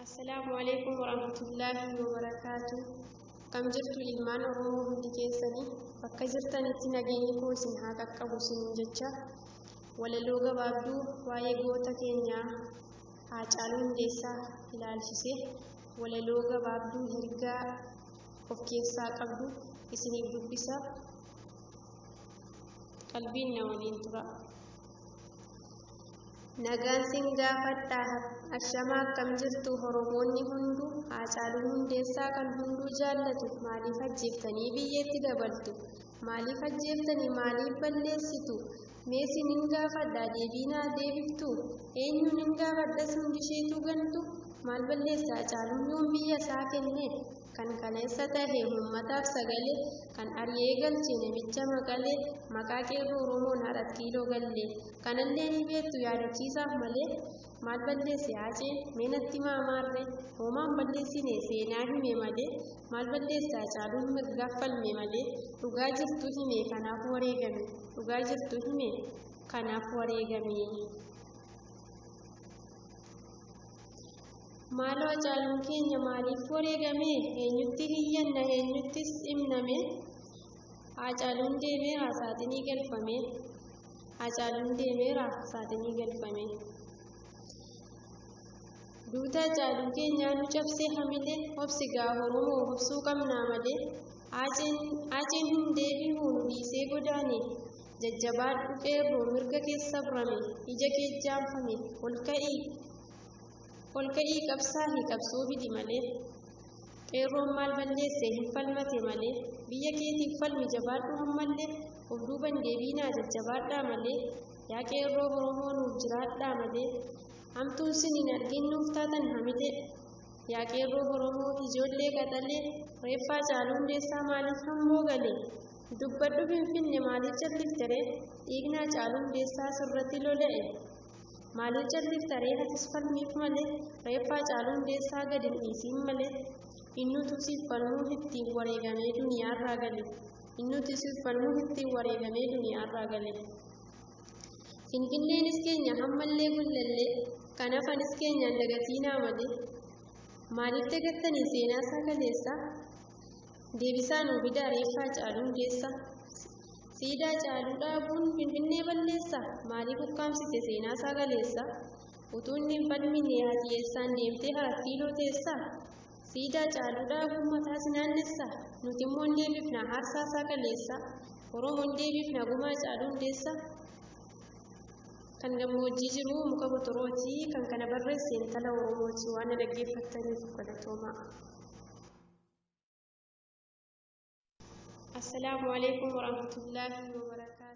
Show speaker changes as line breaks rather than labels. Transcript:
السلام عليكم ورحمة الله وبركاته. كم جرت الإيمان أروه بكيسني فكجرتني تنجيني كوسن هذا كبوسن جتة ولا لوجا بابدو وايجوتا كينيا عجالون ديسا إلى الفسي ولا لوجا بابدو هرجع وكيسا قبضو إسني بدبسا قلبنا ولينترا nagaan sin gaafadha ashamaa akkam jirtu Oromoonni hunduu Haacaaluu Hundeessaa kan hunduu jaallatu maaliif ajjeeftanii biyyatti dabaltu maaliif ajjeeftanii maaliif balleessitu mee sinin gaafadha deebiinaa deebiftu eenyuun hin gaafadha hundi isheetu gantu maal balleessa Haacaaluun yoom biyya isaa kenne kan kaleessa tahe uummataaf sagalee kan ari'ee galche namicha maqalee maqaa qeerroo Oromoon haadhat kiiloo galle kanallee ni beektu yaadachiisaaf malee maal balleesse Haaceen mee natti maamaarre hoomaan balleessine seenaa hime malee maal balleesse Haacaaluun mirgaaf falme malee dhugaa jirtu hime kanaaf wareegame dhugaa jirtu hime kanaaf wareegame. Maaloo Haacaaluun keenya maaliif wareegame eenyutti hiyyanna eenyuttis dhimname Haacaaluun deemeera saaxinii galfame Haacaaluun deemeera saaxinii galfame duuta Haacaaluun keenyaa nu cabsee hamilee obsi gaa Oromoo obsuu qabnaa malee Haaceen hin deebi'u nu dhiisee godaane jajjabaadhu qeerroo mirga keessa burame ija kee jaanfame ol ka'ii qabsaa'ii qabsoo fidi malee qeerroon maal balleesse hin falmate malee biyya keetiif falmi jabaadhu hammallee of duuban deebiinaa jajjabaadhaa malee yaa qeerroo Oromoo nuuf jiraadhaa malee hamtuun siniin arginnuuf taatan hamite yaa qeerroo Oromoo ijoollee qaxalee reeffa Haacaaluu Hundeessaa maaliif hammoo gale dubbadhu Finfinne maaliif calliftere dhiigni Haacaaluu Hundeessaa sirratti lola'e maaliif calliftere hatis falmiif malee reeffa Haacaaluu Hundeessaa gadi hin dhiisiin malee innutu siif falmuuf ittiin wareegamee duniyaarraa gale innutu siif falmuuf ittiin wareegamee duniyaarraa gale. Finfinneenis keenya hammallee gullallee kan hafanis keenyaan dagatiinaa malee maaliif dagattanii seenaa isaa kaleessa deebisaa nuu fidaa reeffa Haacaaluu Hundeessaa siidaa Haacaaluu dhaabuun Finfinnee balleessa maaliif ukkaamsite seenaa isaa kaleessa utuu inni hin falmine haati eessaan deemtee haadhat kiiloo teessa siidaa Haacaaluu dhaabuun mataa si naannessa nuti immoo hin deebifna aarsaa isaa kaleessa Oromoon deebifna gumaa Haacaaluu Hundeessaa kan gammoojjii jiru muka botorooti kan kana barreesse intala Oromooti waan dhaggeeffattaniif galatoomaa. Assalaamu alaikum warahmatullaahi wabarakaatuh.